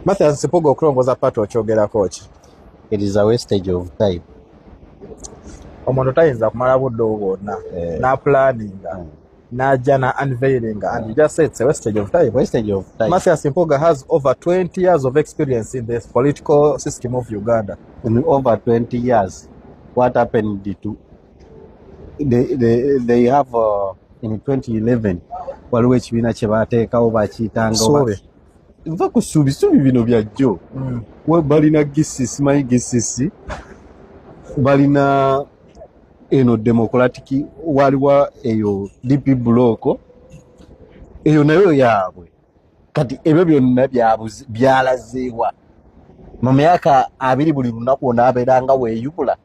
Mathias Sipuga okulongoza party okyogerako ki? It is a wastage of time. Omuntu tayinza kumala budde bwonna na planninga najja na unveiling and you just said it's a wastage of time. Wastage of time. Mathias Sipuga has over 20 years of experience in the political system of Uganda. In over 20 years, what happened to they have in 2011 waliwo ekibiina kye baateekawo bakiyitanga nva ku suubi bino byajjo balina gisisi manyi gisisi balina eno democratic waliwo eyo DP block eyo nayo yaabwe kati ebyo byonna byalazeewa mu myaka 2 buli lunaku onaabeeranga weeyubula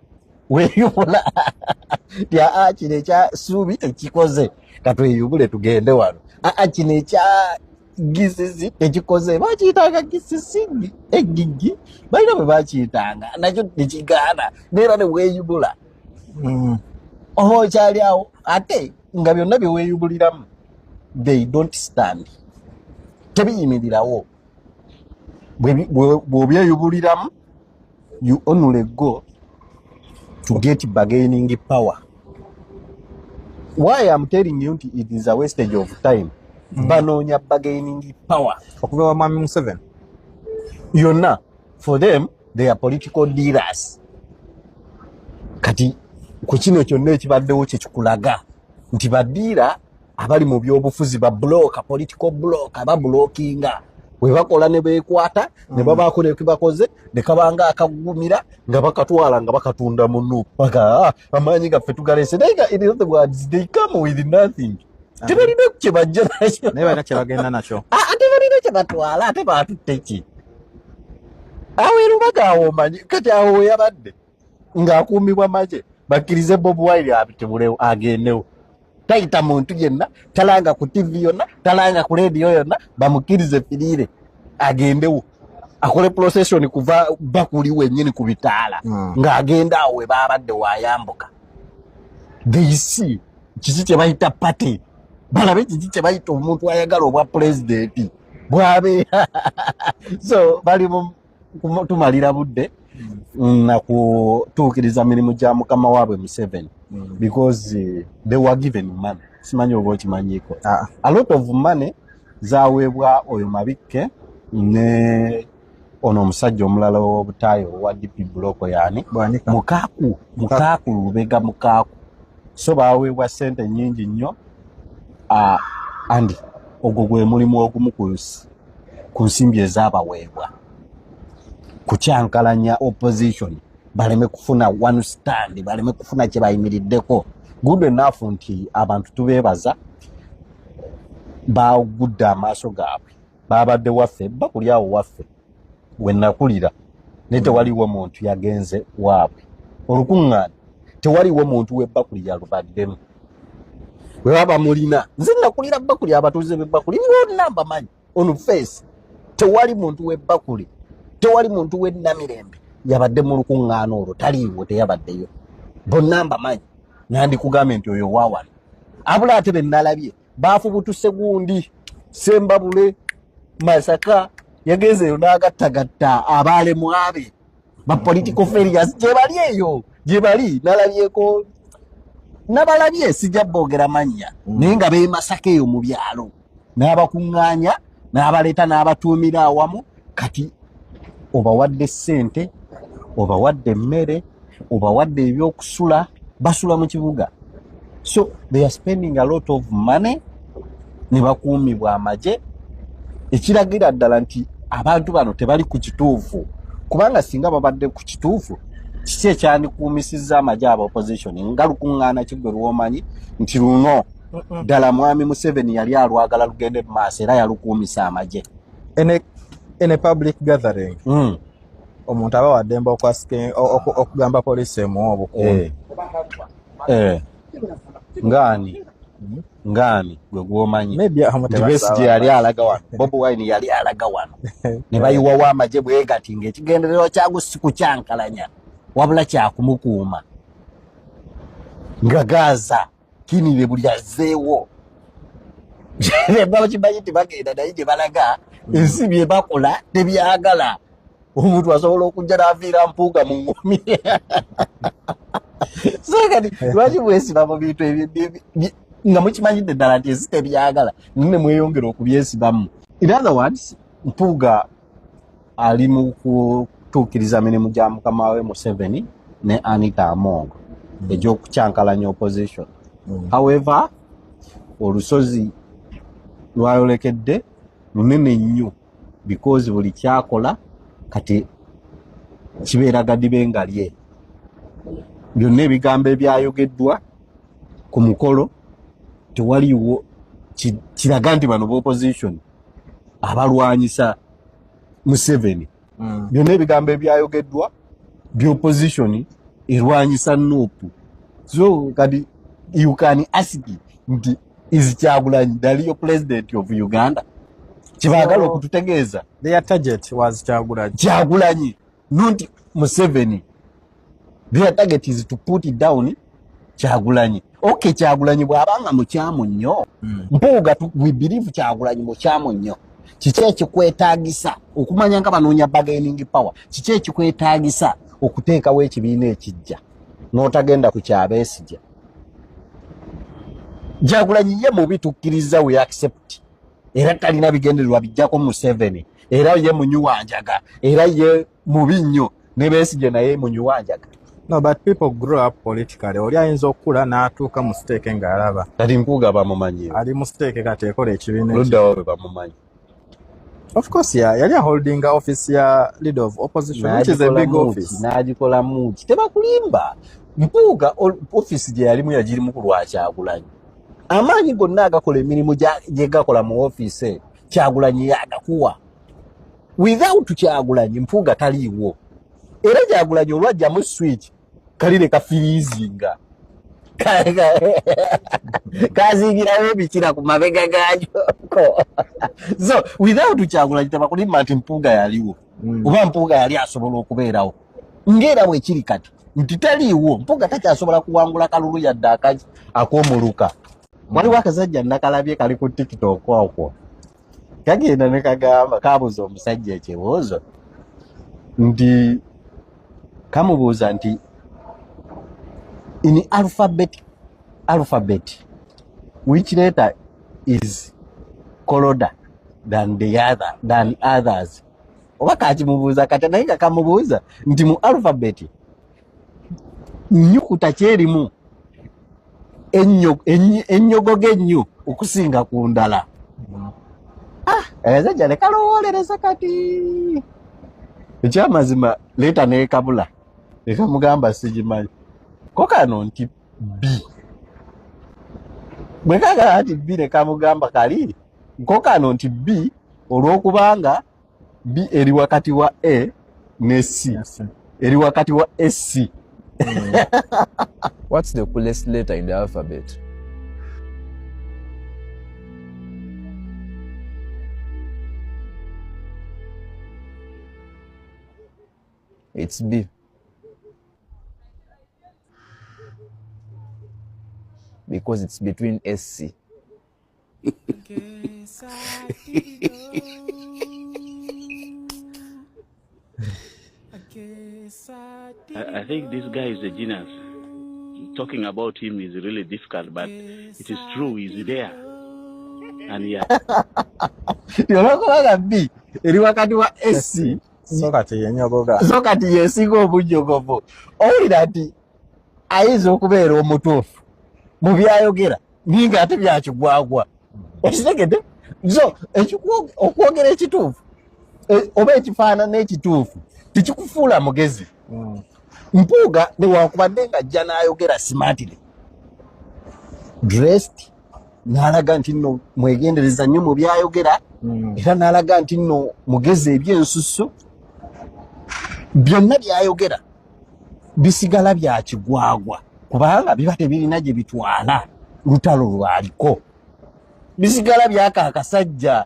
tya kino ekya suubi tekikoze katweyubule tugende wano kino ekya gisisi tekikoze bakiyitanga gisisi egigi balina bwe bakiyitanga nakyo tekigaana neera ne weeyubula oba okyali awo ate nga byonna bye weeyubuliramu they don't stand tebiyimirirawo bw'obyeyubuliramu you only go to get bargaining power. Why I'm telling you it is a wastage of time. Banoonya bargaining power. Okuva wa Mwami Museveni. Yonna for them they are political dealers. Kati ku kino kyonna ekibaddewo kye kikulaga nti badiira abali mu byobufuzi ba block political block aba blockinga we bakola ne beekwata ne babaako ne kibakoze ne kabanga akagumira nga bakatwala nga bakatunda mu paka amaanyi gaffe tugalese naye in other words they come with nothing. Tebalina kye bajja nakyo naye balina kye bagenda nakyo tebalina kye batwala ate baatutte ki awo erubaga awo omanyi kati awo we yabadde ng'akuumibwa maje bakkirize Bob Wine abitebulewo agendewo tayita muntu yenna talanga ku TV yonna talanga ku radio yonna bamukkirize firiire agendewo akole procession kuva bakuli wennyini ku bitaala ng'agenda awo we baabadde waayambuka they see kiki kye bayita party balabe kiki kye bayita omuntu ayagala obwa president bwabeera so bali tumalira budde na kutuukiriza mirimu gya mukama waabwe Museveni because they were given money. Simanyi oba okimanyiko a lot of money zaweebwa oyo Mabikke ne ono omusajja omulala w'obutaayo wa DP block yani Mukaaku Lubega Mukaaku so baweebwa sente nnyingi nnyo andi ogwo gwe mulimu ogumu ku nsimbi ezaabaweebwa kucyankalanya opposition baleme kufuna one stand baleme kufuna kye bayimiriddeko good enough nti abantu tubeebaza bagudde amaaso gaabwe babadde waffe bakuli awo waffe we nakulira ne tewaliwo muntu yagenze waabwe olukuŋŋaana tewaliwo muntu w'ebbakuli yalubaddemu bwe baba mulina nze nakulira bakuli abatuuze b'ebbakuli bonna mbamanyi on face tewali muntu w'ebbakuli tewali muntu w'ennamirembe yabadde mu lukuŋŋaana olwo taliiwo teyabaddeyo bonna mbamanyi nandikugambye nti oyo waawano abula ate be nalabye baafubutuse gundi Sembabule Masaka yagezeyo n'agattagatta abaalemu abe ba political failures gye bali eyo gye bali nalabyeko nabalabye sijja boogera mannya naye nga b'e Masaka eyo mu byalo n'abakuŋŋaanya n'abaleeta n'abatuumira awamu kati obawadde ssente obawadde emmere obawadde ebyokusula basula mu kibuga so they are spending a lot of money ne bakuumibwa amagye ekiragira ddala nti abantu bano tebali ku kituufu kubanga singa babadde ku kituufu kiki ekyandikuumisizza amagye aba opposition nga lukuŋŋaana kiggwe lw'omanyi nti luno ddala Mwami Museveni yali alwagala lugende mu maaso era yalukuumisa amagye in a public gathering omuntu aba waddemba okugamba poliisi emuwa obukuumi ngaani gwe gwomanyi Besigye yali alaga wano Bob Wine yali alaga wano ne bayiwawo amagye bwe gati ng'ekigendererwa kyago si kukyankalanya wabula kyakumukuuma nga Gaza kinire buli azzeewo bakimanyi nti bagenda naye gye balaga ensi bye bakola tebyagala omuntu asobola okujja n'aviira Mpuuga mu ngumi so kati lwaki mwesiba mu bintu nga mukimanyidde ddala nti ensi tebyagala nne mweyongera okubyesibamu. In other words, Mpuuga ali mu kutuukiriza mirimu gya mukama we Museveni ne Anita Among egy'okukyankalanya opposition. However, olusozi lwayolekedde lunene nnyo because buli kyakola kati kibeera gadibe nga lye. Byonna ebigambo ebyayogeddwa ku mukolo tewaliwo kiraga nti bano b'opposition abalwanyisa Museveni. Byonna ebigambo ebyayogeddwa by'opposition erwanyisa Nuupu. So kati you can ask nti is Kyagulanyi daliyo president of Uganda? Kibaagala okututegeeza. Their target was Kyagulanyi. Kyagulanyi, not Museveni. Their target is to put it down Kyagulanyi. Okay, Kyagulanyi bw'abanga mukyamu nnyo. Mpuuga we believe Kyagulanyi mukyamu nnyo. Kiki ekikwetaagisa okumanya nga banoonya bargaining power? Kiki ekikwetaagisa okuteekawo ekibiina ekijja n'otagenda ku Kyabesigye? Kyagulanyi ye mubi tukkiriza we accept. Era talina bigendererwa bijjako Museveni. Era ye munyuwanjaga. Era ye mubi nnyo. Ne Besigye naye munyuwanjaga. No, but people grow up politically. Oli ayinza okula n'atuuka mu siteeke ng'alaba. Kati Mpuuga bamumanyi. Ali mu siteeke kati ekola ekibiina ekyo. Ludda wabe bamumanyi. Of course, yali holding office ya leader of opposition, which is a big office. N'agikola muki. Tebakulimba. Mpuuga office gye yalimu yagirimu ku lwa Kyagulanyi. Amaanyi gonna agakola emirimu gye gakola mu office Kyagulanyi yagakuwa. Without Kyagulanyi Mpuuga taliiwo. Era Kyagulanyi olwajja mu switch kalire kafiriizinga. Kazingirawo ebikira ku mabega gaako. So without Kyagulanyi tebakulimba nti Mpuuga yaliwo. Oba Mpuuga yali asobola okubeerawo. Ng'era bwe kiri kati nti taliiwo Mpuuga takyasobola kuwangula kalulu yadde ak'omuluka. Waliwo akasajja nakalabye kali ku TikTok okwo. Kagenda ne kagamba kabuuza omusajja ekibuuzo nti kamubuuza nti in alphabet which letter is colored than others? Oba kakimubuuza kati naye kamubuuza nti mu alphabet nnyukuta kyerimu ennyogoge ennyo okusinga ku ndala. Abasajja ne kalowoolereza kati. Ekyamazima leeta n'ekabula ekamugamba sigimanyi. Ko kano nti B. Bwe kagala nti B ne kamugamba kali ko kano nti B olw'okubanga B eri wakati wa A ne C. Eri wakati wa SC. What's the coolest letter in the alphabet? It's B. Because it's between SC. I think this guy is a genius. Talking about him is really difficult, but it is true, he's there. And yeah. Yolokolaga B eri wakati wa SC. So kati yenyogoga. So kati yesinga obujjogovu. Owulira nti ayinza okubeera omutuufu mu byayogera ninga ate byakigwagwa. Okitegedde? So okwogera ekituufu oba ekifaanana ekituufu tikikufuula mugezi. Mpuuga newankubadde ng'ajja n'ayogera smartly dressed n'alaga nti nno mwegendereza nnyo mu byayogera era n'alaga nti nno mugezi ebyensusu byonna byayogera bisigala byakigwagwa kubanga biba tebirina gye bitwala lutalo lwaliko bisigala byakaakasajja.